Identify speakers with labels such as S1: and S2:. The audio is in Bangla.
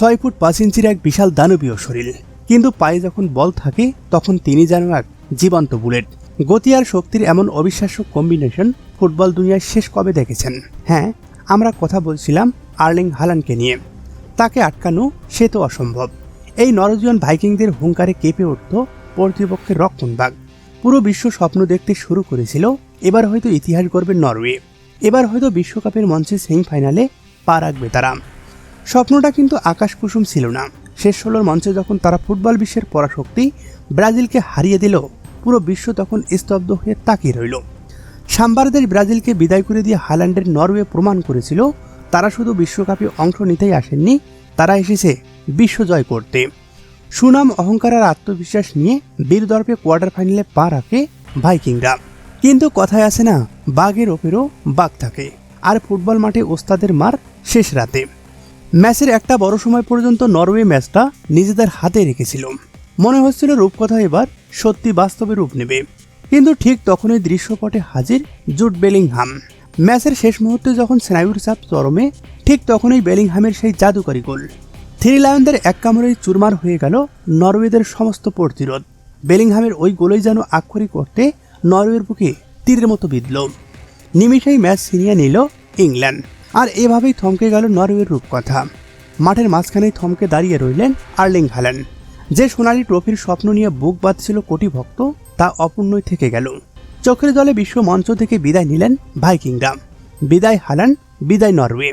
S1: 6 ফুট 5 ইঞ্চির এক বিশাল দানবীয় শরীর, কিন্তু পায়ে যখন বল থাকে তখন তিনি যেন এক জীবন্ত বুলেট। গতি আর শক্তির এমন অবিশ্বাস্য কম্বিনেশন ফুটবল দুনিয়ায় শেষ কবে দেখেছেন? হ্যাঁ, আমরা কথা বলছিলাম আর্লিং হাল্যান্ডকে নিয়ে। তাকে আটকানো সে তো অসম্ভব। এই নরওয়েজিয়ান ভাইকিংদের হুঙ্কারে কেঁপে উঠত প্রতিপক্ষের রক্ষণভাগ। পুরো বিশ্ব স্বপ্ন দেখতে শুরু করেছিল এবার হয়তো ইতিহাস গড়বে নরওয়ে, এবার হয়তো বিশ্বকাপের মঞ্চে সেমিফাইনালে পা রাখবে তারা। স্বপ্নটা কিন্তু আকাশ কুসুম ছিল না। শেষ 16 মঞ্চে যখন তারা ফুটবল বিশ্বের পরাশক্তি ব্রাজিলকে হারিয়ে দিল, পুরো বিশ্ব তখন স্তব্ধ হয়ে তাকিয়ে রইল। সাম্বারদের ব্রাজিলকে বিদায় করে দিয়ে হাল্যান্ডের নরওয়ে প্রমাণ করেছিল তারা শুধু বিশ্বকাপে অংশ নিতেই আসেননি, তারা এসেছে বিশ্বজয় করতে। সুনাম, অহংকার আর আত্মবিশ্বাস নিয়ে বীরদর্পে কোয়ার্টার ফাইনালে পা রাখে ভাইকিংরা। কিন্তু কথায় আছে না, বাঘের ওপরেও বাঘ থাকে। আর ফুটবল মাঠে ওস্তাদের মার শেষ রাতে। ম্যাচের একটা বড় সময় পর্যন্ত নরওয়ে ম্যাচটা নিজেদের হাতে রেখেছিল। মনে হচ্ছিল রূপকথা এবার সত্যি বাস্তবে রূপ নেবে। কিন্তু ঠিক তখনই দৃশ্যপটে হাজির জুড বেলিংহাম। ম্যাচের শেষ মুহূর্তে যখন স্নায়ুর চাপ চরমে, ঠিক তখনই বেলিংহামের সেই জাদুকরী গোল। থ্রি লায়নদের এক কামড়েই চুরমার হয়ে গেল নরওয়েদের সমস্ত প্রতিরোধ। বেলিংহামের ওই গোলই যেন আক্ষরিক করতে নরওয়ের বুকে তীরের মতো বিঁধল। নিমিষেই ম্যাচ ছিনিয়ে নিল ইংল্যান্ড। আর এভাবেই থমকে গেল নরওয়ের রূপকথা। মাঠের মাঝখানেই থমকে দাঁড়িয়ে রইলেন আর্লিং হাল্যান্ড। যে সোনালী ট্রফির স্বপ্ন নিয়ে বুক বাঁধছিল কোটি ভক্ত, তা অপূর্ণই থেকে গেল। চোখের জলে বিশ্ব মঞ্চ থেকে বিদায় নিলেন ভাইকিংরা। বিদায় হাল্যান্ড, বিদায় নরওয়ে।